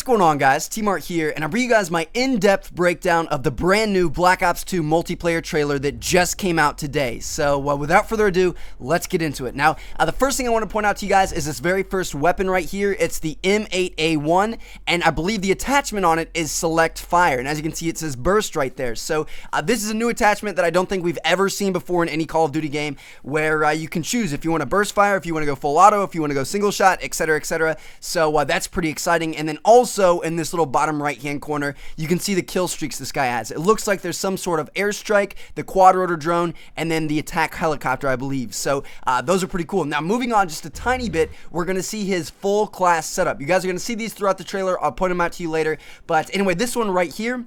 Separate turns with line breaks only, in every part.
going on, guys? T-Mart here, and I bring you guys my in-depth breakdown of the brand new Black Ops 2 multiplayer trailer that just came out today. So without further ado, let's get into it. Now, the first thing I want to point out to you guys is this very first weapon right here. It's the M8A1, and I believe the attachment on it is Select Fire, and as you can see, it says Burst right there. So this is a new attachment that I don't think we've ever seen before in any Call of Duty game, where you can choose if you want to burst fire, if you want to go full auto, if you want to go single shot, etc., etc. So that's pretty exciting. And then also in this little bottom right hand corner, you can see the kill streaks this guy has. It looks like there's some sort of airstrike, the quad rotor drone, and then the attack helicopter, I believe. So those are pretty cool. Now moving on just a tiny bit, we're going to see his full class setup. You guys are going to see these throughout the trailer. I'll point them out to you later. But anyway, this one right here,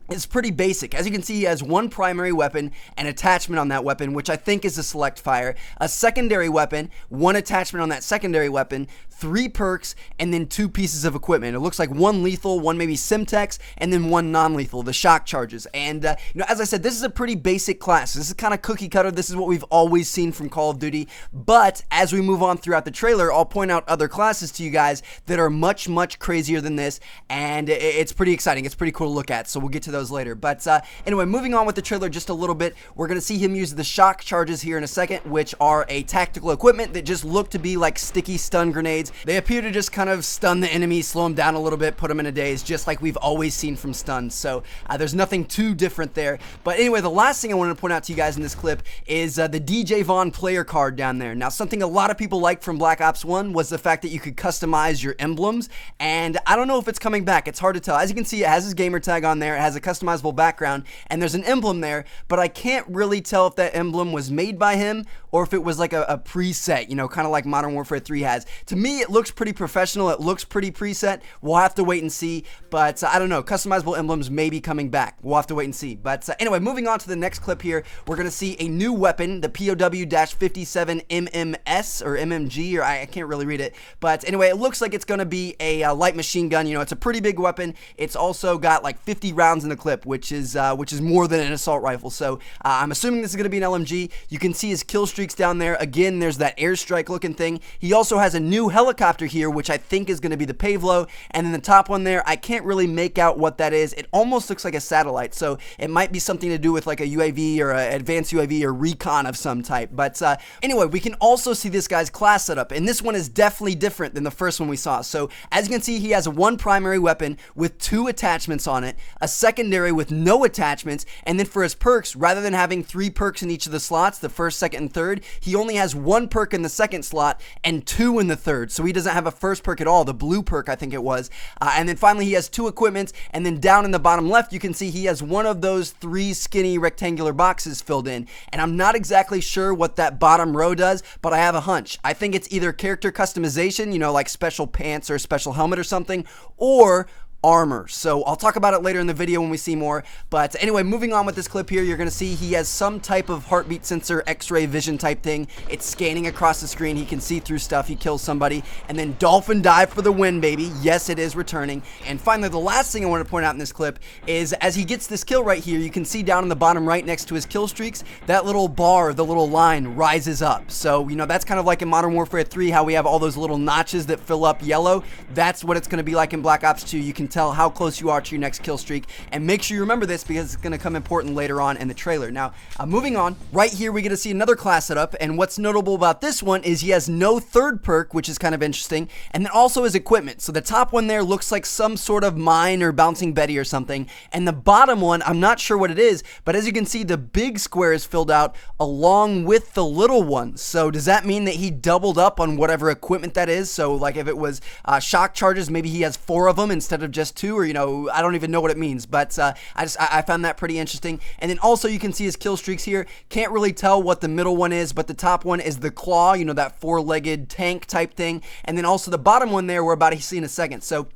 it's pretty basic. As you can see, he has one primary weapon, an attachment on that weapon, which I think is a Select Fire, a secondary weapon, one attachment on that secondary weapon, 3 perks, and then 2 pieces of equipment. It looks like one lethal, one maybe Simtex, and then one non-lethal, the shock charges. And as I said, this is a pretty basic class. This is kind of cookie cutter. This is what we've always seen from Call of Duty. But as we move on throughout the trailer, I'll point out other classes to you guys that are much, much crazier than this, and it's pretty exciting. It's pretty cool to look at. So we'll get to those later. But anyway, moving on with the trailer just a little bit, we're going to see him use the shock charges here in a second, which are a tactical equipment that just look to be like sticky stun grenades. They appear to just kind of stun the enemy, slow them down a little bit, put them in a daze, just like we've always seen from stuns. So there's nothing too different there. But anyway, the last thing I wanted to point out to you guys in this clip is the DJ Vaughn player card down there. Now, something a lot of people liked from Black Ops 1 was the fact that you could customize your emblems, and I don't know if it's coming back. It's hard to tell. As you can see, it has his gamer tag on there. It has a customizable background, and there's an emblem there, but I can't really tell if that emblem was made by him or if it was like a preset, you know, kind of like Modern Warfare 3 has. To me, it looks pretty professional. It looks pretty preset. We'll have to wait and see, but I don't know. Customizable emblems may be coming back. We'll have to wait and see. But anyway, moving on to the next clip here, we're going to see a new weapon, the POW-57 MMS or MMG, or I can't really read it. But anyway, it looks like it's going to be a light machine gun. You know, it's a pretty big weapon. It's also got like 50 rounds in the clip, which is more than an assault rifle. So I'm assuming this is going to be an LMG. You can see his kill streaks down there. Again, there's that airstrike looking thing. He also has a new helicopter here, which I think is going to be the Pavlo. And then the top one there, I can't really make out what that is. It almost looks like a satellite, so it might be something to do with like a UAV or an advanced UAV or recon of some type. But anyway, we can also see this guy's class setup, and this one is definitely different than the first one we saw. So as you can see, he has one primary weapon with 2 attachments on it, a secondary with no attachments, and then for his perks, rather than having 3 perks in each of the slots, the first, second, and third, he only has 1 perk in the second slot and 2 in the third. So he doesn't have a first perk at all, the blue perk I think it was. And then finally he has 2 equipments, and then down in the bottom left you can see he has one of those 3 skinny rectangular boxes filled in, and I'm not exactly sure what that bottom row does, but I have a hunch. I think it's either character customization, you know, like special pants or a special helmet or something, or armor. So I'll talk about it later in the video when we see more. But anyway, moving on with this clip here, you're going to see he has some type of heartbeat sensor, x-ray vision type thing. It's scanning across the screen. He can see through stuff. He kills somebody, and then dolphin dive for the win, baby. Yes, it is returning. And finally, the last thing I want to point out in this clip is as he gets this kill right here, you can see down in the bottom right next to his kill streaks, that little bar, the little line rises up. So, you know, that's kind of like in Modern Warfare 3, how we have all those little notches that fill up yellow. That's what it's going to be like in Black Ops 2. You can tell how close you are to your next kill streak, and make sure you remember this because it's going to come important later on in the trailer. Now, moving on, right here we get to see another class setup, and what's notable about this one is he has no third perk, which is kind of interesting, and then also his equipment. So the top one there looks like some sort of mine or bouncing Betty or something, and the bottom one, I'm not sure what it is, but as you can see, the big square is filled out along with the little one. So does that mean that he doubled up on whatever equipment that is? So like if it was shock charges, maybe he has 4 of them instead of just 2, or you know, I don't even know what it means, but I found that pretty interesting. And then also you can see his kill streaks here. Can't really tell what the middle one is, but the top one is the claw, you know, that 4-legged tank type thing. And then also the bottom one there we're about to see in a second. So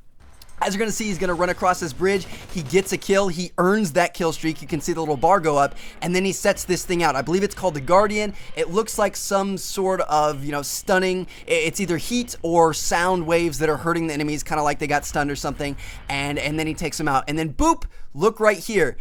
as you're going to see, he's going to run across this bridge. He gets a kill. He earns that kill streak. You can see the little bar go up, and then he sets this thing out. I believe it's called the Guardian. It looks like some sort of, you know, stunning. It's either heat or sound waves that are hurting the enemies, kind of like they got stunned or something, and then he takes them out. And then boop, look right here.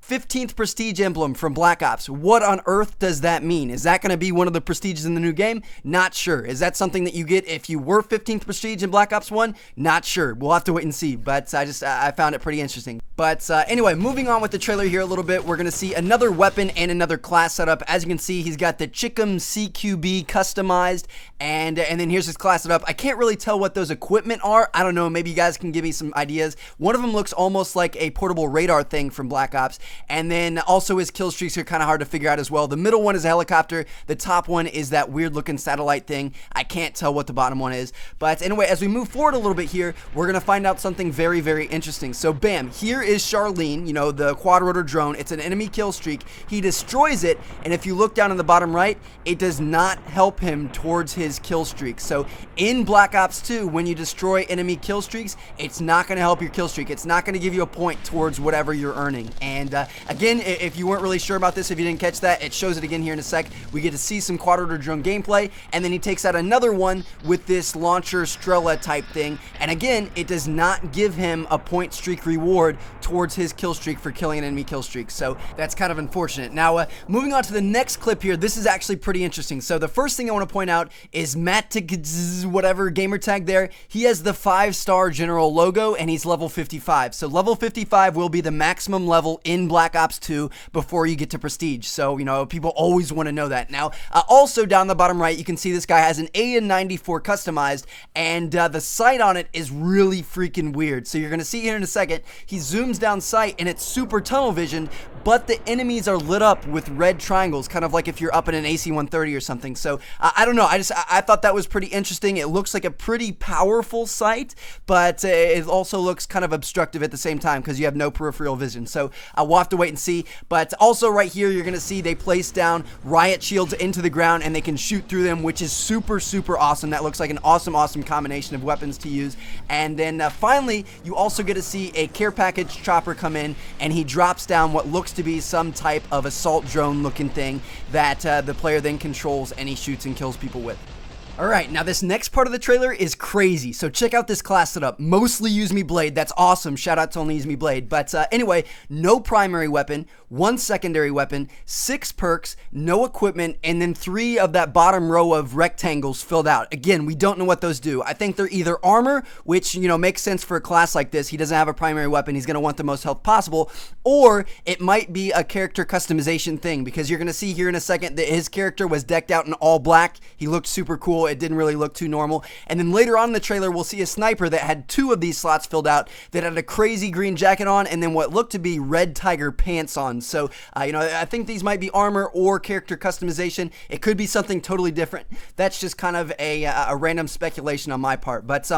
15th prestige emblem from Black Ops. What on earth does that mean? Is that going to be one of the prestiges in the new game? Not sure. Is that something that you get if you were 15th prestige in Black Ops 1? Not sure. We'll have to wait and see, but I found it pretty interesting. But anyway, moving on with the trailer here a little bit, we're going to see another weapon and another class setup. As you can see, he's got the Chickum CQB customized, and then here's his class setup. I can't really tell what those equipment are. I don't know. Maybe you guys can give me some ideas. One of them looks almost like a portable radar thing from Black Ops. And then also his kill streaks are kind of hard to figure out as well. The middle one is a helicopter. The top one is that weird looking satellite thing. I can't tell what the bottom one is. But anyway, as we move forward a little bit here, we're going to find out something very, very interesting. So bam, here is Charlene, you know, the quad rotor drone. It's an enemy kill streak. He destroys it. And if you look down in the bottom right, it does not help him towards his kill streak. So in Black Ops 2, when you destroy enemy kill streaks, it's not going to help your kill streak. It's not going to give you a point towards whatever you're earning. And again, if you weren't really sure about this, if you didn't catch that, it shows it again here in a sec. We get to see some quad rotor drone gameplay, and then he takes out another one with this launcher Strela type thing. And again, it does not give him a point streak reward towards his kill streak for killing an enemy kill streak. So that's kind of unfortunate. Now, moving on to the next clip here, this is actually pretty interesting. So the first thing I want to point out is Matt whatever gamer tag there. He has the 5-star general logo, and he's level 55. So level 55 will be the maximum level in Black Ops 2 before you get to prestige. So, you know, people always want to know that. Now, also down the bottom right, you can see this guy has an AN-94 customized, and the sight on it is really freaking weird. So you're going to see here in a second, he zooms down sight, and it's super tunnel visioned, but the enemies are lit up with red triangles, kind of like if you're up in an AC-130 or something. So I don't know. I thought that was pretty interesting. It looks like a pretty powerful sight, but it also looks kind of obstructive at the same time because you have no peripheral vision. So we'll have to wait and see. But also right here, you're going to see they place down riot shields into the ground, and they can shoot through them, which is super, super awesome. That looks like an awesome, awesome combination of weapons to use. And then finally, you also get to see a care package chopper come in, and he drops down what looks to be some type of assault drone looking thing that the player then controls, and he shoots and kills people with. Alright, now this next part of the trailer is crazy, so check out this class setup. Mostly use me blade, that's awesome, shout out to only use me blade. But anyway, no primary weapon, 1 secondary weapon, 6 perks, no equipment, and then 3 of that bottom row of rectangles filled out. Again, we don't know what those do. I think they're either armor, which, you know, makes sense for a class like this. He doesn't have a primary weapon, he's going to want the most health possible, or it might be a character customization thing, because you're going to see here in a second that his character was decked out in all black. He looked super cool. It didn't really look too normal. And then later on in the trailer, we'll see a sniper that had 2 of these slots filled out, that had a crazy green jacket on, and then what looked to be red tiger pants on. So, you know, I think these might be armor or character customization. It could be something totally different. That's just kind of a random speculation on my part. But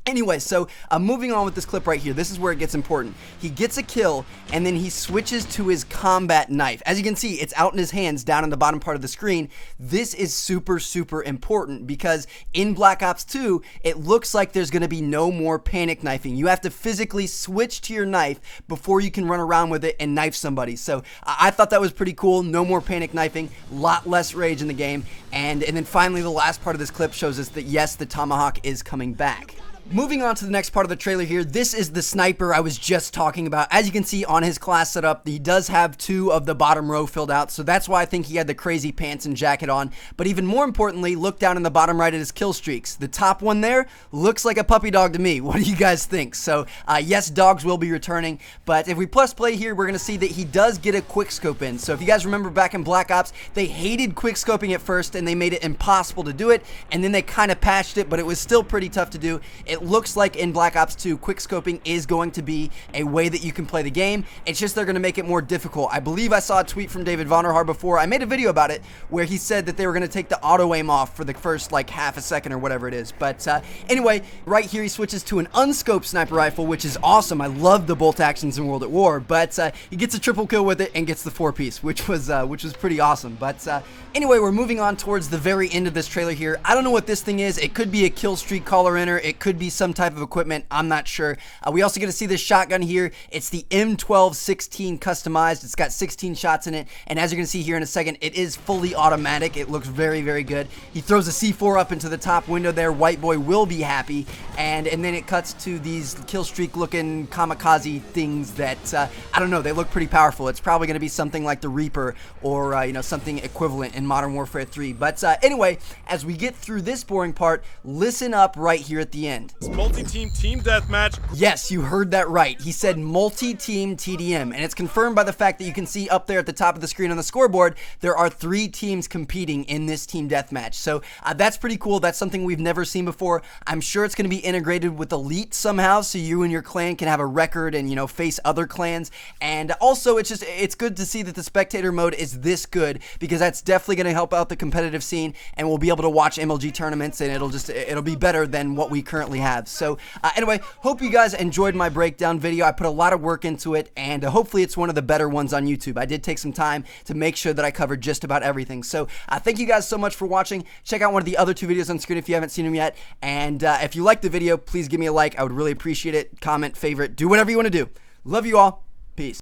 anyway, so moving on with this clip right here, this is where it gets important. He gets a kill, and then he switches to his combat knife. As you can see, it's out in his hands down in the bottom part of the screen. This is super, super important because in Black Ops 2, it looks like there's going to be no more panic knifing. You have to physically switch to your knife before you can run around with it and knife somebody. So I thought that was pretty cool. No more panic knifing, a lot less rage in the game. And then finally, the last part of this clip shows us that yes, the tomahawk is coming back. Moving on to the next part of the trailer here, this is the sniper I was just talking about. As you can see on his class setup, he does have 2 of the bottom row filled out, so that's why I think he had the crazy pants and jacket on. But even more importantly, look down in the bottom right at his kill streaks. The top one there looks like a puppy dog to me. What do you guys think? So yes, dogs will be returning, but if we plus play here, we're going to see that he does get a quick scope in. So if you guys remember back in Black Ops, they hated quick scoping at first, and they made it impossible to do it, and then they kind of patched it, but it was still pretty tough to do. It looks like in Black Ops 2, quickscoping is going to be a way that you can play the game. It's just they're going to make it more difficult. I believe I saw a tweet from David Vonderhaar before. I made a video about it where he said that they were going to take the auto aim off for the first like half a second or whatever it is. But anyway, right here he switches to an unscoped sniper rifle, which is awesome. I love the bolt actions in World at War, but he gets a triple kill with it and gets the 4-piece, which was pretty awesome. But anyway, we're moving on towards the very end of this trailer here. I don't know what this thing is. It could be a kill streak caller enter. It could be be some type of equipment. I'm not sure. We also get to see this shotgun here. It's the M1216 customized. It's got 16 shots in it, and as you're going to see here in a second, it is fully automatic. It looks very, very good. He throws a C4 up into the top window there. White boy will be happy, and then it cuts to these Killstreak looking kamikaze things that, I don't know, they look pretty powerful. It's probably going to be something like the Reaper or, you know, something equivalent in Modern Warfare 3. But anyway, as we get through this boring part, listen up right here at the end.
It's multi-team team deathmatch.
Yes, you heard that right. He said multi-team TDM, and it's confirmed by the fact that you can see up there at the top of the screen on the scoreboard, there are 3 teams competing in this team deathmatch. So that's pretty cool. That's something we've never seen before. I'm sure it's going to be integrated with Elite somehow, so you and your clan can have a record and, you know, face other clans. And also, it's good to see that the spectator mode is this good, because that's definitely going to help out the competitive scene, and we'll be able to watch MLG tournaments, and it'll be better than what we currently have. So anyway, hope you guys enjoyed my breakdown video. I put a lot of work into it, and hopefully it's one of the better ones on YouTube. I did take some time to make sure that I covered just about everything. So thank you guys so much for watching. Check out one of the other 2 videos on screen if you haven't seen them yet, and if you liked the video, please give me a like. I would really appreciate it. Comment, favorite, do whatever you want to do. Love you all. Peace.